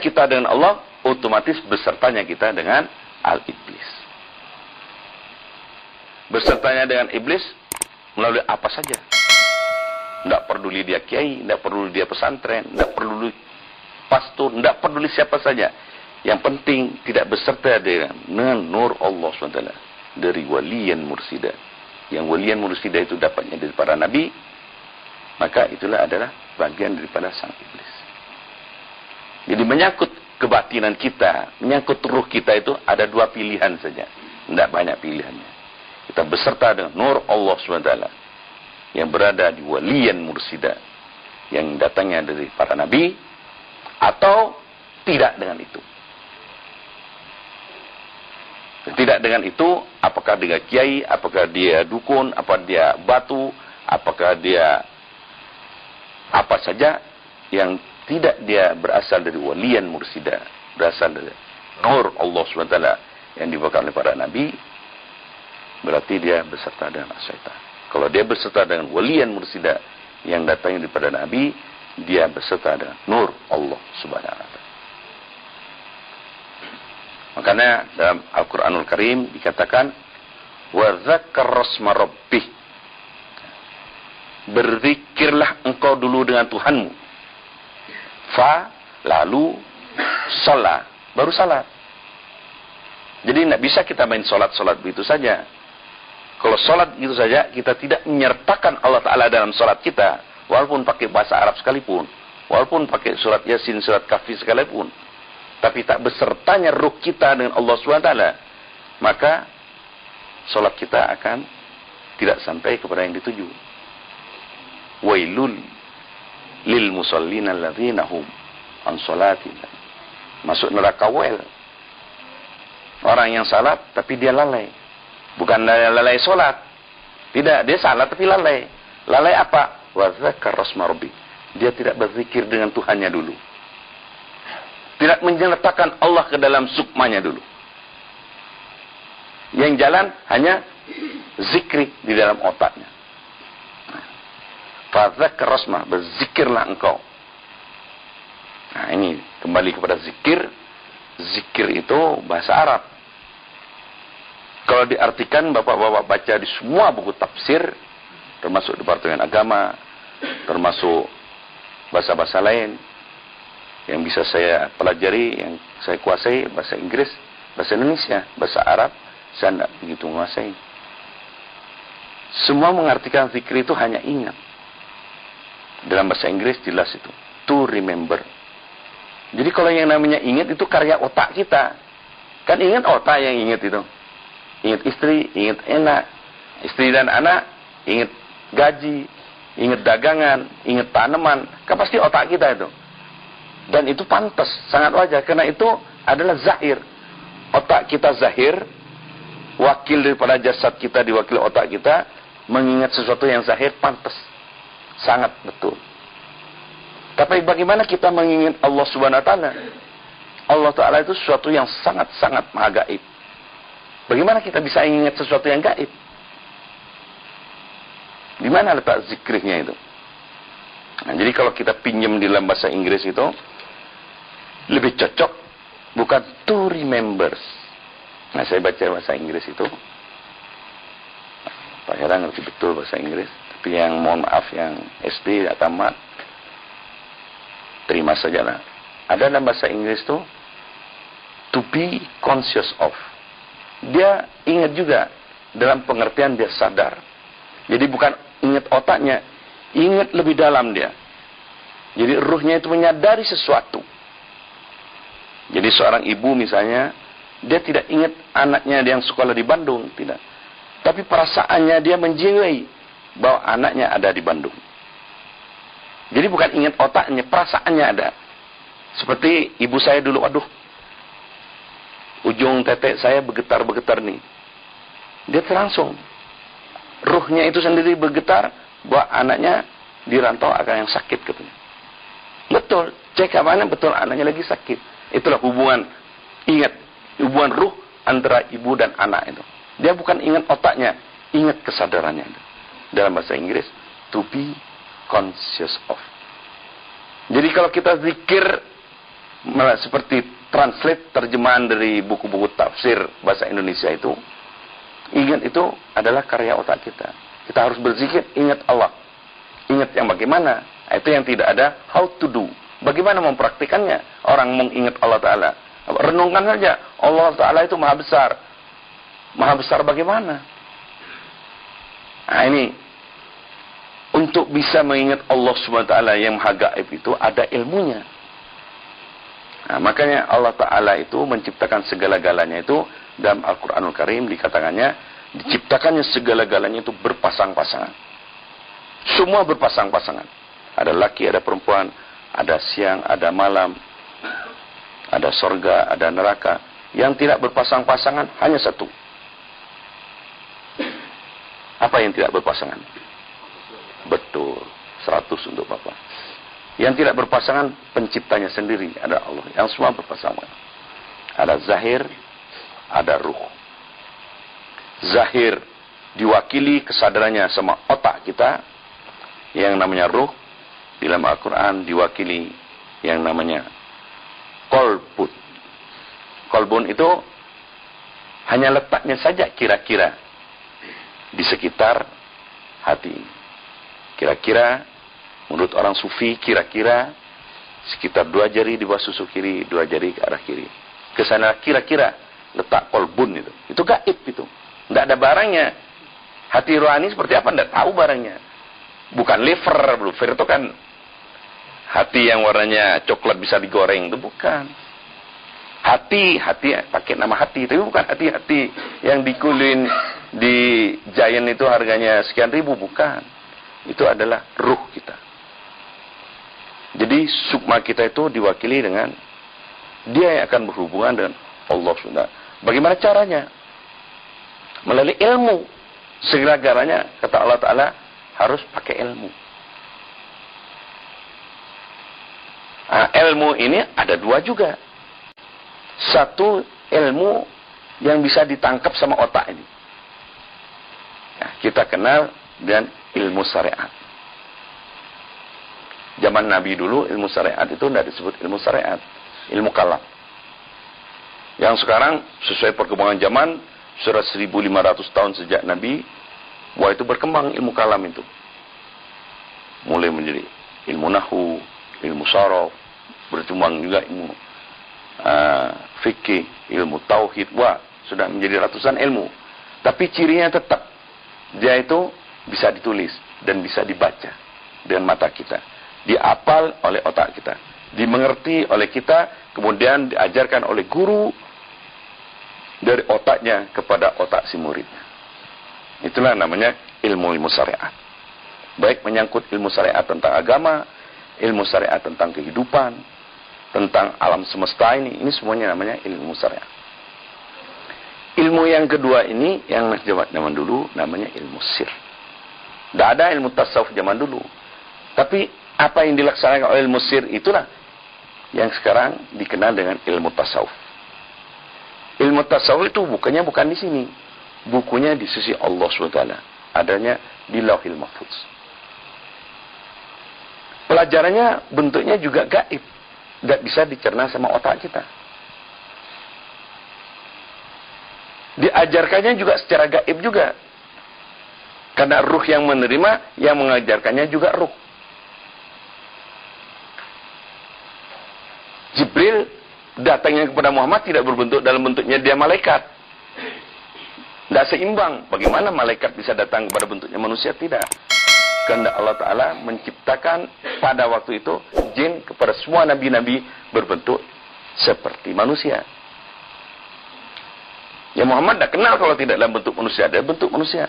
kita dengan Allah, otomatis besertanya kita dengan al-iblis. Bersertanya dengan iblis melalui apa saja. Tidak peduli dia kiai, tidak peduli dia pesantren, tidak peduli pastor, tidak peduli siapa saja. Yang penting tidak beserta dengan nur Allah SWT. Dari waliyan mursida. Yang waliyan mursida itu dapatnya dari para nabi, maka itulah adalah bagian daripada sang iblis. Jadi menyangkut kebatinan kita, menyangkut ruh kita itu ada dua pilihan saja. Tidak banyak pilihannya. Kita beserta dengan nur Allah SWT yang berada di waliyan mursida, yang datangnya dari para nabi, atau tidak dengan itu. Tidak dengan itu, apakah dia kiai, apakah dia dukun, apa dia batu, apakah dia apa saja yang tidak dia berasal dari waliyan mursida, berasal dari nur Allah SWT yang dibawakan oleh para nabi, berarti dia beserta dengan syaitan. Kalau dia beserta dengan waliyan mursida yang datangnya daripada nabi, dia beserta dengan nur Allah Subhanahu wa ta'ala. Makanya dalam Al-Qur'anul Karim dikatakan wa dzakkar rasma rabbih. Berzikirlah engkau dulu dengan Tuhanmu. Fa lalu salat, baru salat. Jadi tidak bisa kita main salat-salat begitu saja. Kalau salat gitu saja, kita tidak menyertakan Allah Ta'ala dalam salat kita, walaupun pakai bahasa Arab sekalipun, walaupun pakai surat Yasin, surat Kahfi sekalipun, tapi tak besertanya ruh kita dengan Allah SWT, maka salat kita akan tidak sampai kepada yang dituju. Wailul lil musallina alladzina hum an salatina. Masuk neraka wail. Orang yang salat tapi dia lalai. Bukan lalai solat. Tidak, dia salat tapi lalai. Lalai apa? Wa dzakar rasma rabbi. Dia tidak berzikir dengan Tuhannya dulu. Tidak menyertakan Allah ke dalam sukmanya dulu. Yang jalan hanya zikri di dalam otaknya. Fa dzakar rasma, berzikirlah engkau. Nah, ini kembali kepada zikir. Zikir itu bahasa Arab. Kalau diartikan bapak-bapak baca di semua buku tafsir, termasuk Departemen Agama, termasuk bahasa-bahasa lain yang bisa saya pelajari, yang saya kuasai, bahasa Inggris, bahasa Indonesia, bahasa Arab, saya tidak begitu menguasai. Semua mengartikan zikir itu hanya ingat. Dalam bahasa Inggris jelas itu, to remember. Jadi kalau yang namanya ingat itu karya otak kita. Kan ingat otak yang ingat itu. Ingat istri, ingat anak, istri dan anak, ingat gaji, ingat dagangan, ingat tanaman, kan pasti otak kita itu. Dan itu pantas, sangat wajar, karena itu adalah zahir. Otak kita zahir, wakil daripada jasad kita diwakili otak kita, mengingat sesuatu yang zahir pantas, sangat betul. Tapi bagaimana kita mengingat Allah Subhanahu wa ta'ala? Allah Ta'ala itu sesuatu yang sangat-sangat maha gaib. Bagaimana kita bisa ingat sesuatu yang gaib? Di mana letak zikrihnya itu? Nah, jadi kalau kita pinjam di dalam bahasa Inggris itu, lebih cocok bukan to remember. Nah, saya baca bahasa Inggris itu, Pak Hera ngerti betul bahasa Inggris, tapi yang mohon maaf yang SD atau tamat, terima sajalah. Ada dalam bahasa Inggris itu, to be conscious of. Dia ingat juga dalam pengertian dia sadar. Jadi bukan ingat otaknya, ingat lebih dalam dia. Jadi ruhnya itu menyadari sesuatu. Jadi seorang ibu misalnya, dia tidak ingat anaknya yang sekolah di Bandung, tidak. Tapi perasaannya dia menjiwai bahwa anaknya ada di Bandung. Jadi bukan ingat otaknya, perasaannya ada. Seperti ibu saya dulu, aduh, ujung tetek saya bergetar-bergetar nih. Dia langsung. Ruhnya itu sendiri bergetar bahwa anaknya dirantau akan yang sakit katanya. Betul. Cek mana betul anaknya lagi sakit. Itulah hubungan, ingat, hubungan ruh antara ibu dan anak itu. Dia bukan ingat otaknya, ingat kesadarannya. Dalam bahasa Inggris, to be conscious of. Jadi kalau kita zikir seperti translate terjemahan dari buku-buku tafsir bahasa Indonesia itu, ingat itu adalah karya otak kita. Kita harus berzikir, ingat Allah. Ingat yang bagaimana? Itu yang tidak ada how to do. Bagaimana mempraktikannya? Orang mengingat Allah Ta'ala. Renungkan saja. Allah Ta'ala itu maha besar. Maha besar bagaimana? Nah ini. Untuk bisa mengingat Allah SWT yang maha gaib itu ada ilmunya. Nah, makanya Allah Ta'ala itu menciptakan segala-galanya itu dalam Al-Quranul Karim dikatakannya, diciptakannya segala-galanya itu berpasang-pasangan. Semua berpasang-pasangan. Ada laki, ada perempuan, ada siang, ada malam, ada surga, ada neraka. Yang tidak berpasang-pasangan hanya satu. Apa yang tidak berpasangan? Betul, 100 untuk Bapak. Yang tidak berpasangan penciptanya sendiri, ada Allah. Yang semua berpasangan. Ada zahir, ada ruh. Zahir diwakili kesadarannya sama otak kita, yang namanya ruh. Dalam Al-Quran diwakili yang namanya kolbun. Kolbun itu hanya letaknya saja kira-kira di sekitar hati. Kira-kira menurut orang sufi, kira-kira sekitar 2 jari di bawah susu kiri, 2 jari ke arah kiri. Kesana kira-kira letak kolbun itu. Itu gaib itu. Tidak ada barangnya. Hati rohani seperti apa? Tidak tahu barangnya. Bukan liver. Liver itu kan hati yang warnanya coklat bisa digoreng. Itu bukan. Hati pakai nama hati. Tapi bukan hati-hati yang dikulin di Giant itu harganya sekian ribu. Bukan. Itu adalah ruh kita. Jadi sukma kita itu diwakili dengan dia yang akan berhubungan dengan Allah SWT. Bagaimana caranya? Melalui ilmu. Segala-galanya kata Allah Ta'ala harus pakai ilmu. Nah, ilmu ini ada 2 juga. Satu ilmu yang bisa ditangkap sama otak ini. Nah, kita kenal dengan ilmu syariat. Zaman Nabi dulu ilmu syariat itu tidak disebut ilmu syariat, ilmu kalam. Yang sekarang sesuai perkembangan zaman, sudah 1500 tahun sejak Nabi, wah itu berkembang ilmu kalam itu. Mulai menjadi ilmu nahu, ilmu sharaf, berkembang juga ilmu fikih, ilmu tauhid, wah sudah menjadi ratusan ilmu. Tapi cirinya tetap, dia itu bisa ditulis dan bisa dibaca dengan mata kita. Diapal oleh otak kita, dimengerti oleh kita, kemudian diajarkan oleh guru dari otaknya kepada otak si muridnya. Itulah namanya ilmu syariat. Baik menyangkut ilmu syariat tentang agama, ilmu syariat tentang kehidupan, tentang alam semesta ini semuanya namanya ilmu syariat. Ilmu yang kedua ini, yang zaman dulu namanya ilmu sir. Tidak ada ilmu tasawuf zaman dulu. Tapi apa yang dilaksanakan oleh ilmu sir itulah yang sekarang dikenal dengan ilmu tasawuf. Ilmu tasawuf itu bukannya bukan di sini. Bukunya di sisi Allah SWT. Adanya di Lauhil Mahfuz. Pelajarannya bentuknya juga gaib. Tidak bisa dicerna sama otak kita. Diajarkannya juga secara gaib juga. Karena ruh yang menerima, yang mengajarkannya juga ruh. Jibril datangnya kepada Muhammad tidak berbentuk dalam bentuknya dia malaikat. Tidak seimbang. Bagaimana malaikat bisa datang kepada bentuknya manusia? Tidak. Karena Allah Ta'ala menciptakan pada waktu itu jin kepada semua nabi-nabi berbentuk seperti manusia. Ya Muhammad tidak kenal kalau tidak dalam bentuk manusia. Ada bentuk manusia.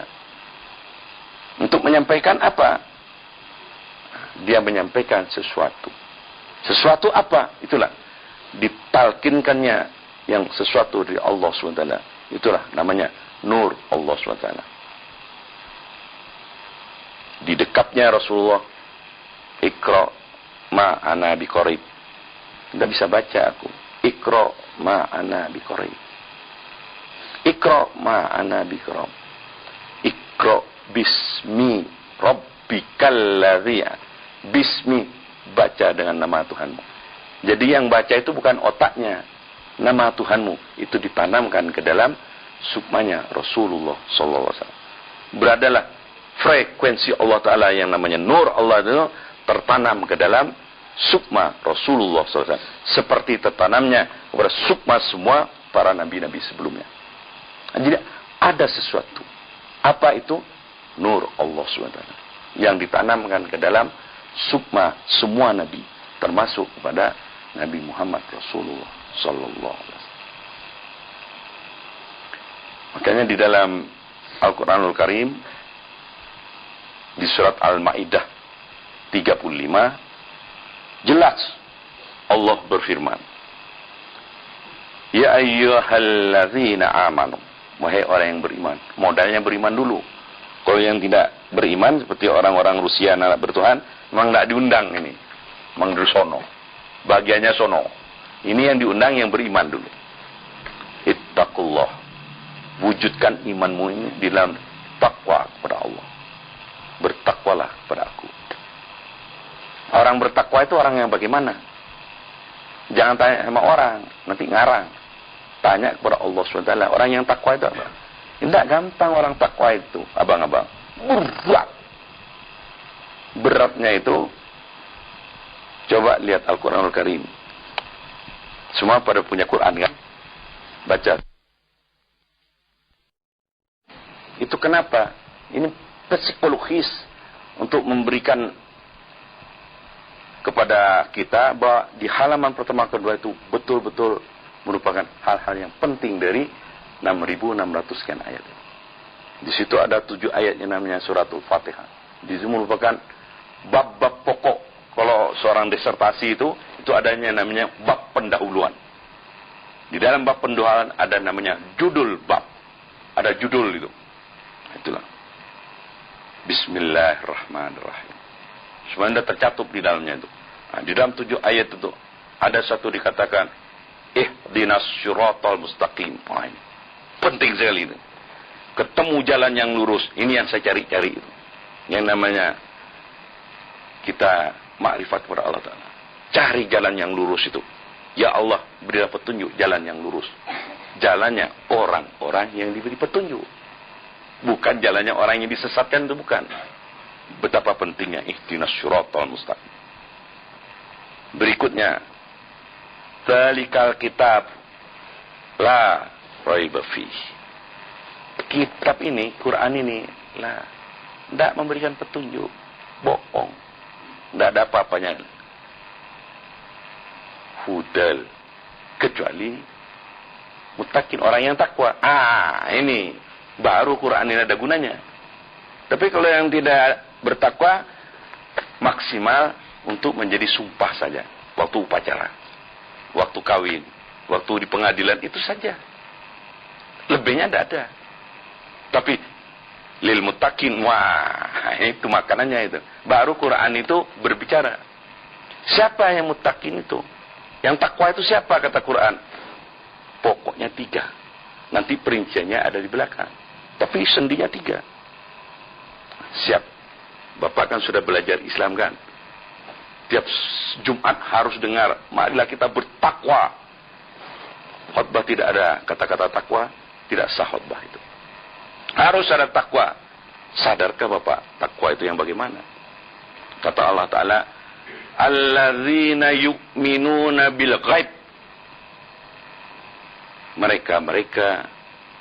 Untuk menyampaikan apa? Dia menyampaikan sesuatu. Sesuatu apa? Itulah. Ditalkinkannya yang sesuatu dari Allah SWT. Itulah namanya nur Allah SWT. Di dekapnya Rasulullah, Iqra ma ana biqarib. Tidak bisa baca aku. Iqra ma ana biqarib. Iqra ma ana biqarib. Iqra bismi rabbikal ladzi. Bismi, baca dengan nama Tuhanmu. Jadi yang baca itu bukan otaknya. Nama Tuhanmu itu ditanamkan ke dalam sukmanya Rasulullah sallallahu alaihi wasallam. Beradalah frekuensi Allah Ta'ala yang namanya nur Allah itu tertanam ke dalam sukma Rasulullah SAW. Seperti tertanamnya kepada sukma semua para nabi-nabi sebelumnya. Jadi ada sesuatu. Apa itu? Nur Allah SWT. Yang ditanamkan ke dalam sukma semua nabi. Termasuk kepada Nabi Muhammad Rasulullah Sallallahu Alaihi Wasallam. Makanya di dalam Al-Quranul Karim di surat Al-Ma'idah 35 jelas Allah berfirman, ya ayyuhalladzina amanu, wahai orang yang beriman. Modalnya beriman dulu. Kalau yang tidak beriman seperti orang-orang Rusia anak bertuhan, memang tidak diundang ini. Memang dari sono. Bagiannya sono. Ini yang diundang yang beriman dulu. Ittaqullah. Wujudkan imanmu ini di dalam takwa kepada Allah. Bertakwalah kepada aku. Orang bertakwa itu orang yang bagaimana? Jangan tanya sama orang, nanti ngarang. Tanya kepada Allah SWT. Orang yang takwa itu apa? Tidak gampang orang takwa itu, abang-abang. Berat. Beratnya itu, coba lihat Al-Quranul Karim. Semua pada punya Quran kan? Baca. Itu kenapa? Ini psikologis untuk memberikan kepada kita bahwa di halaman pertama kedua itu betul-betul merupakan hal-hal yang penting dari 6.600 sekian ayat. Di situ ada 7 ayat yang namanya suratul Fatihah. Di situ merupakan bab-bab pokok. Kalau seorang disertasi itu adanya namanya bab pendahuluan. Di dalam bab pendahuluan ada namanya judul bab. Ada judul itu. Itulah. Bismillahirrahmanirrahim. Semuanya tercakup di dalamnya itu. Nah, di dalam 7 ayat itu ada satu dikatakan ihdinas syiratal mustaqim. Nah, ini penting sekali itu. Ketemu jalan yang lurus. Ini yang saya cari-cari itu. Yang namanya kita makrifat kepada Allah Ta'ala. Cari jalan yang lurus itu. Ya Allah, berilah petunjuk jalan yang lurus. Jalannya orang-orang yang diberi petunjuk. Bukan jalannya orang yang disesatkan, itu bukan. Betapa pentingnya ihdinas syiratal mustaqim. Berikutnya, dzalikal kitab la raiba fihi. Kitab ini, Quran ini, tidak memberikan petunjuk, bohong, tidak ada apa-apanya. Hudal, kecuali muttaqin, orang yang takwa. Ini baru Quran ini ada gunanya. Tapi kalau yang tidak bertakwa, maksimal untuk menjadi sumpah saja. Waktu upacara, waktu kawin, waktu di pengadilan, itu saja. Lebihnya tidak ada. Tapi lil muttaqin, itu makanannya itu. Baru Quran itu berbicara. Siapa yang muttaqin itu? Yang takwa itu siapa kata Quran? Pokoknya 3. Nanti perinciannya ada di belakang. Tapi sendinya 3. Siap. Bapak kan sudah belajar Islam kan? Tiap Jumat harus dengar, marilah kita bertakwa. Khotbah tidak ada kata-kata takwa, tidak sah khotbah itu. Harus ada takwa. Sadarkah Bapak, takwa itu yang bagaimana? Kata Allah Ta'ala, alladzina yu'minuna bil ghaib. Mereka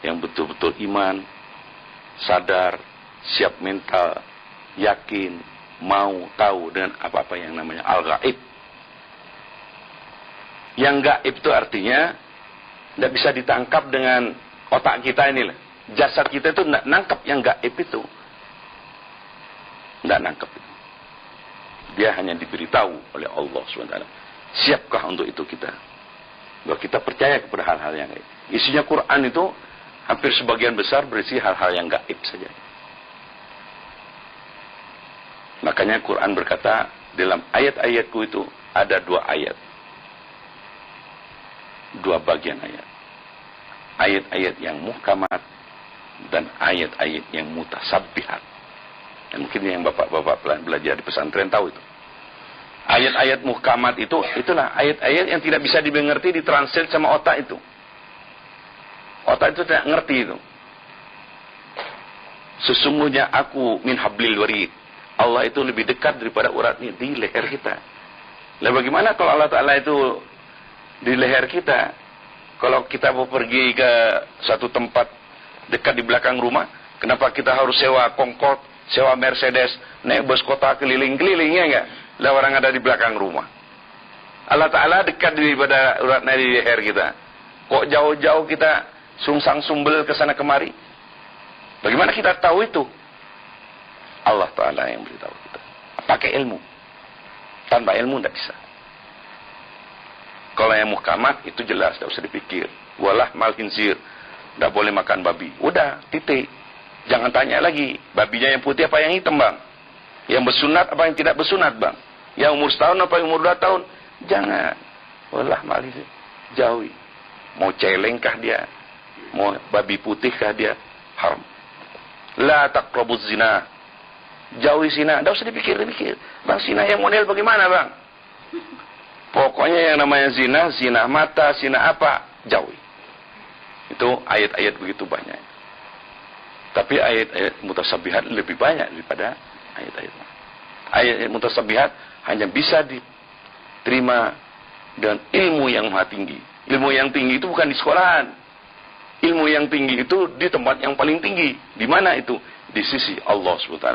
yang betul-betul iman, sadar, siap mental, yakin, mau tahu dengan apa-apa yang namanya al-ghaib. Yang gaib itu artinya tidak bisa ditangkap dengan otak kita ini lah. Jasad kita itu tidak nangkap yang gaib itu. Tidak nangkap itu. Dia hanya diberitahu oleh Allah SWT. Siapkah untuk itu kita? Bahwa kita percaya kepada hal-hal yang gaib. Isinya Quran itu hampir sebagian besar berisi hal-hal yang gaib saja. Makanya Quran berkata, dalam ayat-ayatku itu ada 2 ayat. 2 bagian ayat. Ayat-ayat yang muhkamat dan ayat-ayat yang mutasabbihat. Dan mungkin yang bapak-bapak belajar di pesantren tahu itu. Ayat-ayat muhkamat itu, itulah ayat-ayat yang tidak bisa dimengerti, ditranslate sama otak itu. Otak itu tidak ngerti itu. Sesungguhnya aku min hablil warid. Allah itu lebih dekat daripada urat di leher kita. Lah bagaimana kalau Allah Ta'ala itu di leher kita? Kalau kita mau pergi ke satu tempat dekat di belakang rumah, kenapa kita harus sewa Concorde, sewa Mercedes, naik bus kota keliling-keliling, ya enggak? Lah orang ada di belakang rumah. Allah Ta'ala dekat daripada urat nadi di leher kita. Kok jauh-jauh kita sungsang sumbel ke sana kemari? Bagaimana kita tahu itu? Allah Ta'ala yang beritahu kita. Pakai ilmu. Tanpa ilmu tidak bisa. Kalau yang muhkamat itu jelas, tidak usah dipikir. Walah mal khinzir, tidak boleh makan babi. Udah, titik. Jangan tanya lagi, babinya yang putih apa yang hitam, bang? Yang bersunat apa yang tidak bersunat, bang? Yang umur setahun apa yang umur 2 tahun? Jangan. Walah mal khinzir, jauhi. Mau celengkah dia? Mau babi putihkah dia? Haram. La taqrabuz zina. Jauhi zina. Tidak usah dipikir-pikir. Bang, zina yang model bagaimana, bang? Pokoknya yang namanya zina, zina mata, zina apa, jauhi. Itu ayat-ayat begitu banyak. Tapi ayat-ayat mutasabihat lebih banyak daripada ayat-ayat. Ayat-ayat mutasabihat hanya bisa diterima dengan ilmu yang maha tinggi. Ilmu yang tinggi itu bukan di sekolahan. Ilmu yang tinggi itu di tempat yang paling tinggi. Di mana itu? Di sisi Allah SWT.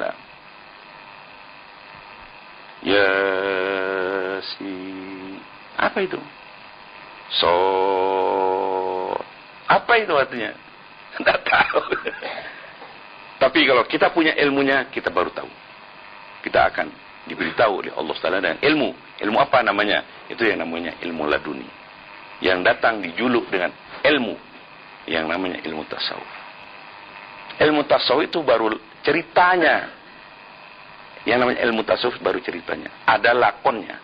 Yasin. Apa itu? Apa itu artinya? Tidak tahu. Tapi kalau kita punya ilmunya, kita baru tahu. Kita akan diberitahu oleh Allah Ta'ala dengan ilmu. Ilmu apa namanya? Itu yang namanya ilmu laduni. Yang datang dijuluk dengan ilmu. Yang namanya ilmu tasawuf. Ilmu tasawuf itu baru ceritanya. Yang namanya ilmu tasawuf baru ceritanya. Ada lakonnya.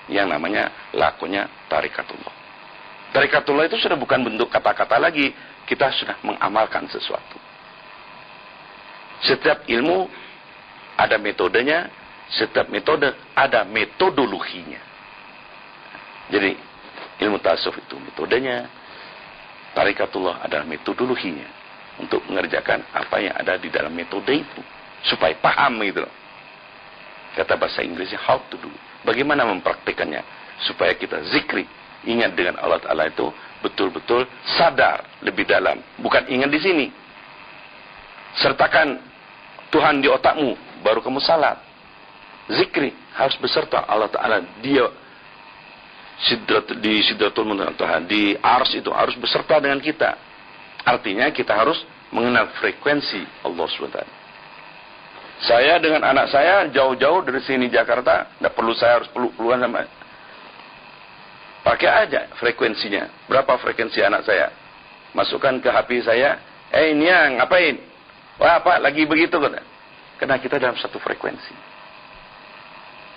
Yang namanya lakonnya tarikatullah. Tarikatullah itu sudah bukan bentuk kata-kata lagi. Kita sudah mengamalkan sesuatu. Setiap ilmu ada metodenya. Setiap metode ada metodologinya. Jadi ilmu tasawuf itu metodenya. Tarikatullah adalah metodologinya. Untuk mengerjakan apa yang ada di dalam metode itu. Supaya paham gitu. Kata bahasa Inggrisnya how to do. Bagaimana mempraktikannya. Supaya kita zikri. Ingat dengan Allah Ta'ala itu. Betul-betul sadar lebih dalam. Bukan ingat di sini. Sertakan Tuhan di otakmu. Baru kamu salat. Zikri. Harus beserta Allah Ta'ala. Dia di sidratul muntaha. Di ars itu harus beserta dengan kita. Artinya kita harus mengenal frekuensi Allah SWT. Saya dengan anak saya jauh-jauh dari sini Jakarta, tidak perlu saya harus peluk-pelukan sama. Pakai aja frekuensinya. Berapa frekuensi anak saya? Masukkan ke HP saya. Niang, ngapain? Wah, apa? Lagi begitu kan? Karena kita dalam satu frekuensi.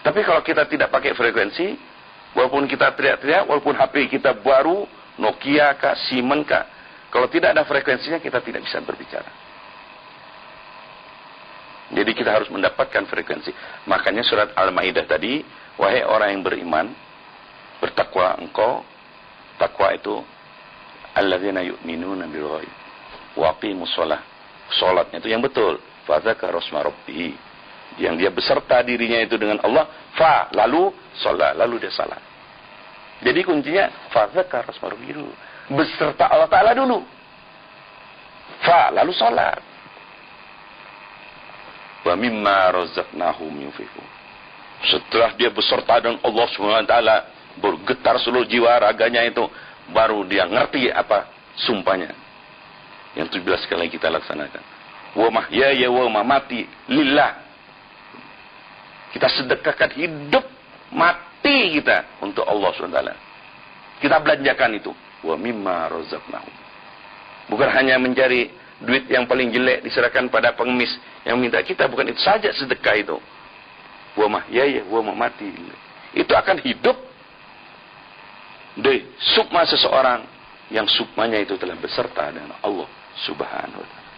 Tapi kalau kita tidak pakai frekuensi, walaupun kita teriak-teriak, walaupun HP kita baru, Nokia kah, Siemens kah, kalau tidak ada frekuensinya, kita tidak bisa berbicara. Jadi kita harus mendapatkan frekuensi. Makanya surat Al-Maidah tadi, wahai orang yang beriman, bertakwa engkau, takwa itu alladzina yu'minuna bil ghaib wa aqimus shalah. Salatnya itu yang betul. Fa dzakara rasma rabbih. Yang dia beserta dirinya itu dengan Allah, fa lalu shalah, lalu dia salat. Jadi kuncinya fa dzakara rasma rabbih. Beserta Allah Ta'ala dulu. Fa lalu salat. Wa mimma razaqnahum yunfiqun. Setelah dia beserta dengan Allah SWT, bergetar seluruh jiwa raganya itu, baru dia ngerti apa sumpahnya. Yang 17 kali kita laksanakan. Wa mahyaya wa mamati lillah. Kita sedekahkan hidup mati kita untuk Allah SWT. Kita belanjakan itu. Wa mimma razaqnahum. Bukan hanya mencari duit yang paling jelek diserahkan pada pengemis yang minta kita, bukan itu saja sedekah itu. Wa mahyaya wa mamati. Itu akan hidup dari sukma seseorang yang sukmanya itu telah beserta dengan Allah Subhanahu wa ta'ala.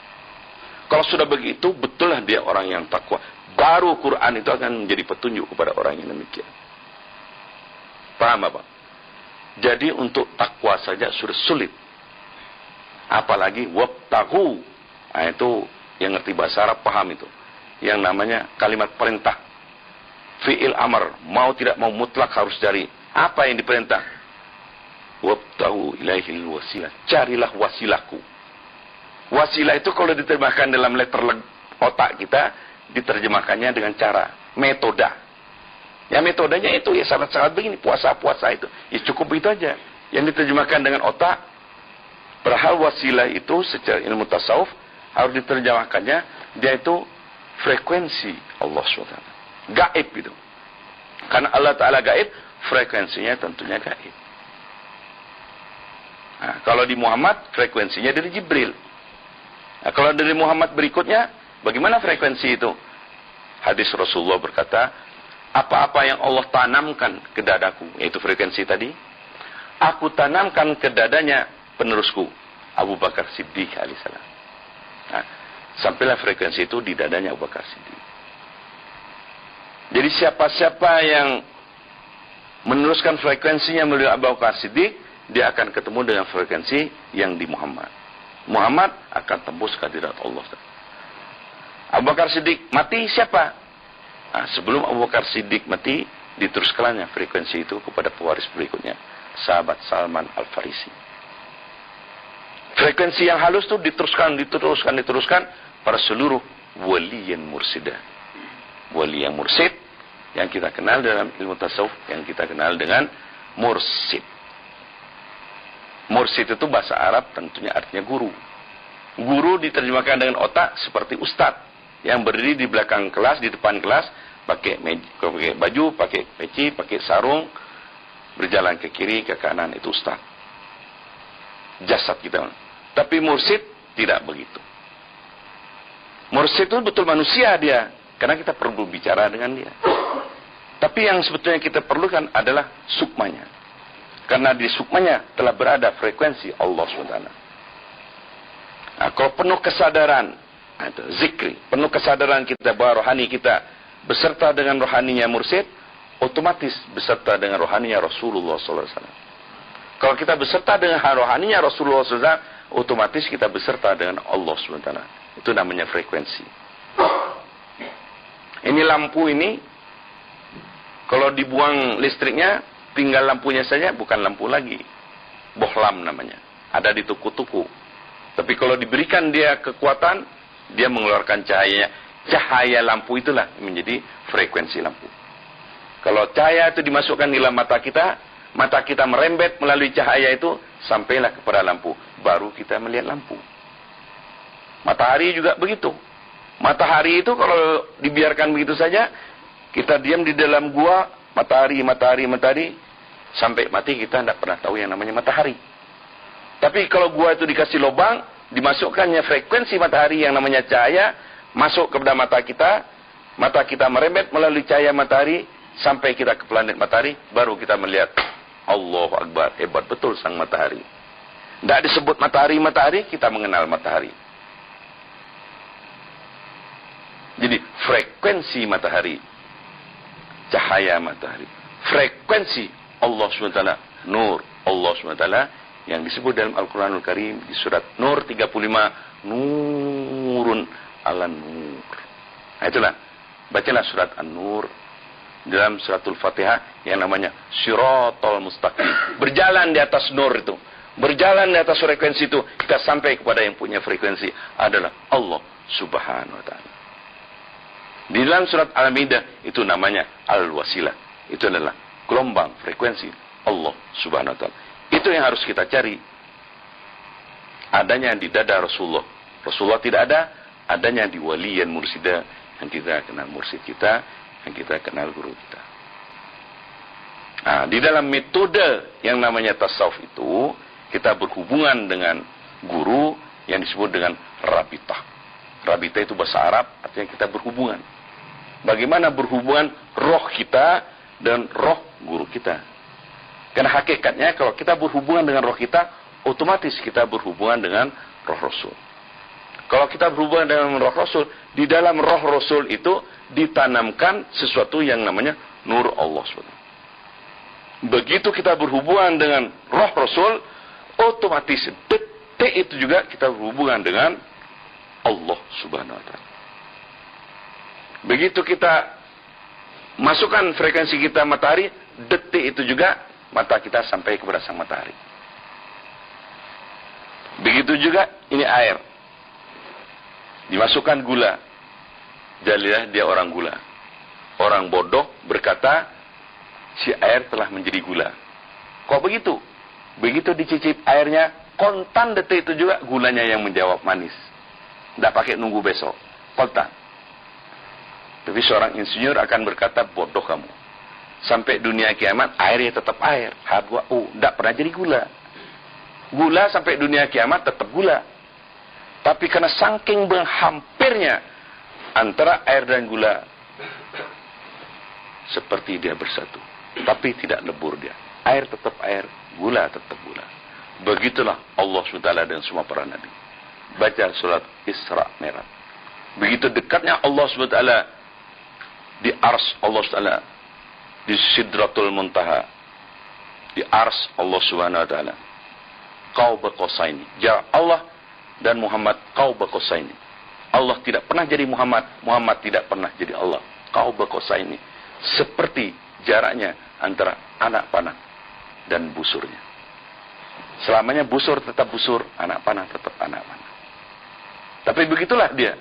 Kalau sudah begitu, betullah dia orang yang takwa. Baru Quran itu akan menjadi petunjuk kepada orang yang demikian. Paham apa? Jadi untuk takwa saja sudah sulit. Apalagi wabtahu. Nah, itu yang ngerti bahasa Arab paham itu. Yang namanya kalimat perintah. Fi'il amar. Mau tidak mau mutlak harus cari. Apa yang diperintah? Wabtahu ilaihil wasilah. Carilah wasilahku. Wasilah itu kalau diterjemahkan dalam letter otak kita, diterjemahkannya dengan cara. Metoda. Ya metodenya itu ya sangat-sangat begini. Puasa-puasa itu. Ya cukup itu aja. Yang diterjemahkan dengan otak. Padahal wasilah itu secara ilmu tasawuf harus diterjemahkannya. Dia itu frekuensi Allah SWT. Gaib itu. Karena Allah Ta'ala gaib, frekuensinya tentunya gaib. Nah, kalau di Muhammad, frekuensinya dari Jibril. Nah, kalau dari Muhammad berikutnya, bagaimana frekuensi itu? Hadis Rasulullah berkata, apa-apa yang Allah tanamkan ke dadaku, yaitu frekuensi tadi, aku tanamkan ke dadanya penerusku, Abu Bakar Siddiq alaihissalam. Nah, sampailah frekuensi itu di dadanya Abu Bakar Siddiq. Jadi siapa-siapa yang meneruskan frekuensinya melalui Abu Bakar Siddiq, dia akan ketemu dengan frekuensi yang di Muhammad. Muhammad akan tembus kehadirat Allah. Abu Bakar Siddiq mati siapa? Nah, sebelum Abu Bakar Siddiq mati, diteruskannya frekuensi itu kepada pewaris berikutnya, sahabat Salman Al-Farisi. Frekuensi yang halus itu diteruskan pada seluruh wali yang mursidah. Wali yang mursid, yang kita kenal dalam ilmu tasawuf, yang kita kenal dengan mursid. Mursid itu bahasa Arab tentunya artinya guru. Guru diterjemahkan dengan otak seperti ustadz yang berdiri di belakang kelas, di depan kelas, pakai baju, pakai peci, pakai sarung, berjalan ke kiri, ke kanan, itu ustadz. Jasad kita. Tapi mursid tidak begitu. Mursid itu betul manusia dia, karena kita perlu bicara dengan dia. Tapi yang sebetulnya kita perlukan adalah sukmanya. Karena di sukmanya telah berada frekuensi Allah SWT. Nah, kalau penuh kesadaran, itu zikri, penuh kesadaran kita bahwa rohani kita beserta dengan rohaninya mursid, otomatis beserta dengan rohaninya Rasulullah SAW. Kalau kita beserta dengan rohaninya Rasulullah SAW, otomatis kita beserta dengan Allah SWT. Itu namanya frekuensi. Ini lampu ini, kalau dibuang listriknya, tinggal lampunya saja, bukan lampu lagi. Bohlam namanya. Ada di tuku-tuku. Tapi kalau diberikan dia kekuatan, dia mengeluarkan cahayanya. Cahaya lampu itulah menjadi frekuensi lampu. Kalau cahaya itu dimasukkan di dalam mata kita merembet melalui cahaya itu, sampailah kepada lampu. Baru kita melihat lampu. Matahari juga begitu. Matahari itu kalau dibiarkan begitu saja, kita diam di dalam gua, matahari, sampai mati kita tidak pernah tahu yang namanya matahari. Tapi kalau gua itu dikasih lubang, dimasukkannya frekuensi matahari yang namanya cahaya, masuk kepada mata kita merembet melalui cahaya matahari, sampai kita ke planet matahari, baru kita melihat, Allahu Akbar, hebat betul sang matahari. Tidak disebut matahari, kita mengenal matahari. Jadi frekuensi matahari, cahaya matahari, frekuensi Allah SWT, nur Allah SWT, yang disebut dalam Al-Quranul Karim di surat Nur 35, nurun ala nur. Nah itulah, bacalah surat An-Nur dalam suratul Fatihah yang namanya Siratal Mustaqim. Berjalan di atas nur itu, berjalan di atas frekuensi itu, kita sampai kepada yang punya frekuensi adalah Allah Subhanahu wa Ta'ala. Di dalam surat Al-Maidah itu namanya Al-Wasilah. Itu adalah gelombang frekuensi Allah Subhanahu wa Ta'ala. Itu yang harus kita cari. Adanya di dada Rasulullah. Rasulullah tidak ada, adanya di waliyan mursidah, yang kita kenal mursid kita, yang kita kenal guru kita. Nah, di dalam metode yang namanya tasawuf itu, kita berhubungan dengan guru yang disebut dengan rabitah. Rabitah itu bahasa Arab, artinya kita berhubungan. Bagaimana berhubungan roh kita dan roh guru kita. Karena hakikatnya kalau kita berhubungan dengan roh kita, otomatis kita berhubungan dengan roh Rasul. Kalau kita berhubungan dengan roh Rasul, di dalam roh Rasul itu ditanamkan sesuatu yang namanya nur Allah SWT. Begitu kita berhubungan dengan roh Rasul, otomatis detik itu juga kita berhubungan dengan Allah Subhanahu wa Ta'ala. Begitu kita masukkan frekuensi kita matahari, detik itu juga mata kita sampai kepada sang matahari. Begitu juga ini air. Dimasukkan gula, jadilah dia orang gula. Orang bodoh berkata, si air telah menjadi gula. Kok begitu? Begitu dicicip airnya, kontan detik itu juga gulanya yang menjawab manis. Tidak pakai nunggu besok, kontan. Tapi seorang insinyur akan berkata, bodoh kamu. Sampai dunia kiamat, airnya tetap air. H2O, tidak pernah jadi gula. Gula sampai dunia kiamat tetap gula. Tapi karena saking hampirnya antara air dan gula, seperti dia bersatu. Tapi tidak lebur dia. Air tetap air, gula tetap gula. Begitulah Allah SWT dan semua para nabi. Baca surat Isra Mi'raj. Begitu dekatnya Allah SWT di ars Allah SWT, di Sidratul Muntaha, di ars Allah SWT. Kau berkosaini. Jarak Allah dan Muhammad kau berkosaini. Allah tidak pernah jadi Muhammad, Muhammad tidak pernah jadi Allah. Kau berkosaini. Seperti jaraknya antara anak panah dan busurnya. Selamanya busur tetap busur, anak panah tetap anak panah. Tapi begitulah dia.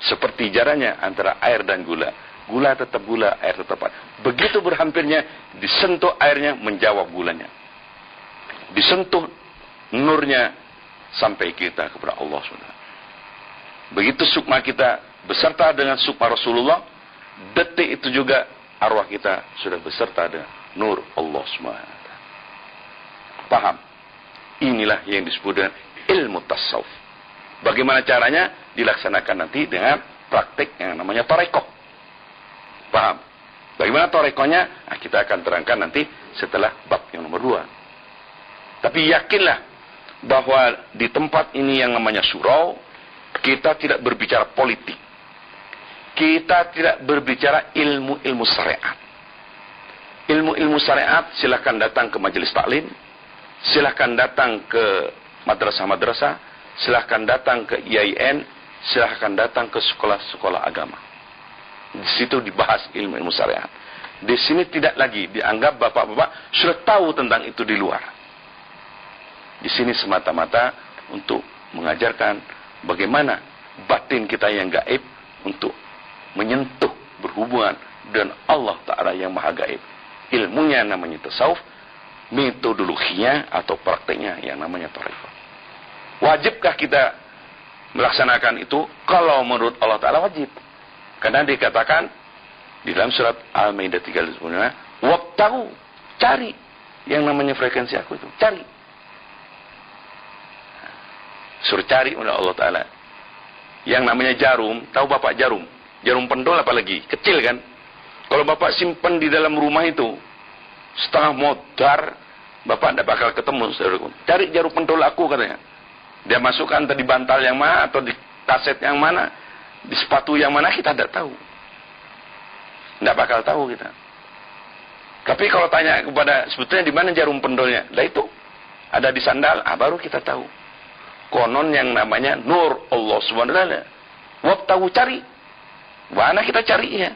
Seperti jaraknya antara air dan gula. Gula tetap gula, air tetap air. Begitu berhampirnya, disentuh airnya, menjawab gulanya. Disentuh nurnya, sampai kita kepada Allah SWT. Begitu sukma kita beserta dengan sukma Rasulullah, detik itu juga arwah kita sudah beserta dengan nur Allah SWT. Paham? Inilah yang disebut dengan ilmu tasawuf. Bagaimana caranya? Dilaksanakan nanti dengan praktik yang namanya tarekoh. Paham? Bagaimana tarekohnya? Nah, kita akan terangkan nanti setelah bab yang nomor 2. Tapi yakinlah bahwa di tempat ini yang namanya surau, kita tidak berbicara politik. Kita tidak berbicara ilmu-ilmu syariat. Ilmu-ilmu syariat silakan datang ke majelis taklim, silakan datang ke madrasah-madrasah, silakan datang ke IAIN, silakan datang ke sekolah-sekolah agama. Di situ dibahas ilmu-ilmu syariat. Di sini tidak lagi dianggap bapak-bapak sudah tahu tentang itu di luar. Di sini semata-mata untuk mengajarkan bagaimana batin kita yang gaib untuk menyentuh berhubungan dengan Allah Ta'ala yang maha gaib. Ilmunya namanya tasawuf, metodologinya atau prakteknya yang namanya tarekat. Wajibkah kita melaksanakan itu? Kalau menurut Allah Ta'ala wajib. Karena dikatakan di dalam surat Al-Maidah 35, "Waqtahu", cari yang namanya frekuensi aku itu, cari. Suruh cari oleh Allah Ta'ala. Yang namanya jarum, tahu Bapak jarum? Jarum pendol apalagi, kecil kan? Kalau Bapak simpan di dalam rumah itu, setengah modar, Bapak tidak bakal ketemu. Cari jarum pendol aku katanya. Dia masukkan tadi bantal yang mana, atau di kaset yang mana, di sepatu yang mana, kita tidak tahu. Tidak bakal tahu kita. Tapi kalau tanya kepada, sebetulnya di mana jarum pendolnya? Lah itu, ada di sandal, baru kita tahu. Konon yang namanya nur Allah SWT. Waktu cari. Mana kita cari ya?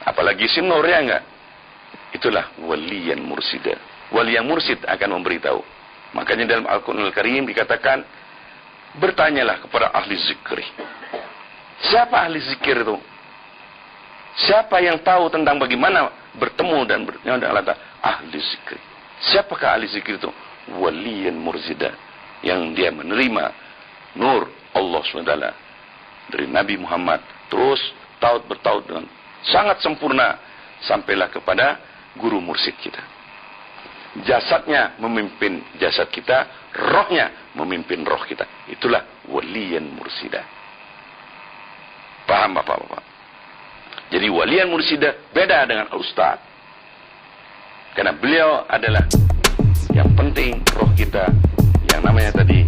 Apalagi si nur ya enggak? Itulah waliyan mursida. Wali yang mursid akan memberitahu. Makanya dalam Al-Quran Al-Karim dikatakan, bertanyalah kepada ahli zikri. Siapa ahli zikir itu? Siapa yang tahu tentang bagaimana bertemu dan bernyawa dengan Allah? Ahli zikri. Siapakah ahli zikir itu? Waliyan mursida. Yang dia menerima nur Allah SWT dari Nabi Muhammad, terus taut bertaut dengan sangat sempurna sampailah kepada guru mursyid kita. Jasadnya memimpin jasad kita, rohnya memimpin roh kita. Itulah waliyan mursida. Paham Bapak-bapak? Jadi waliyan mursida beda dengan ustaz. Karena beliau adalah yang penting roh kita, yang namanya tadi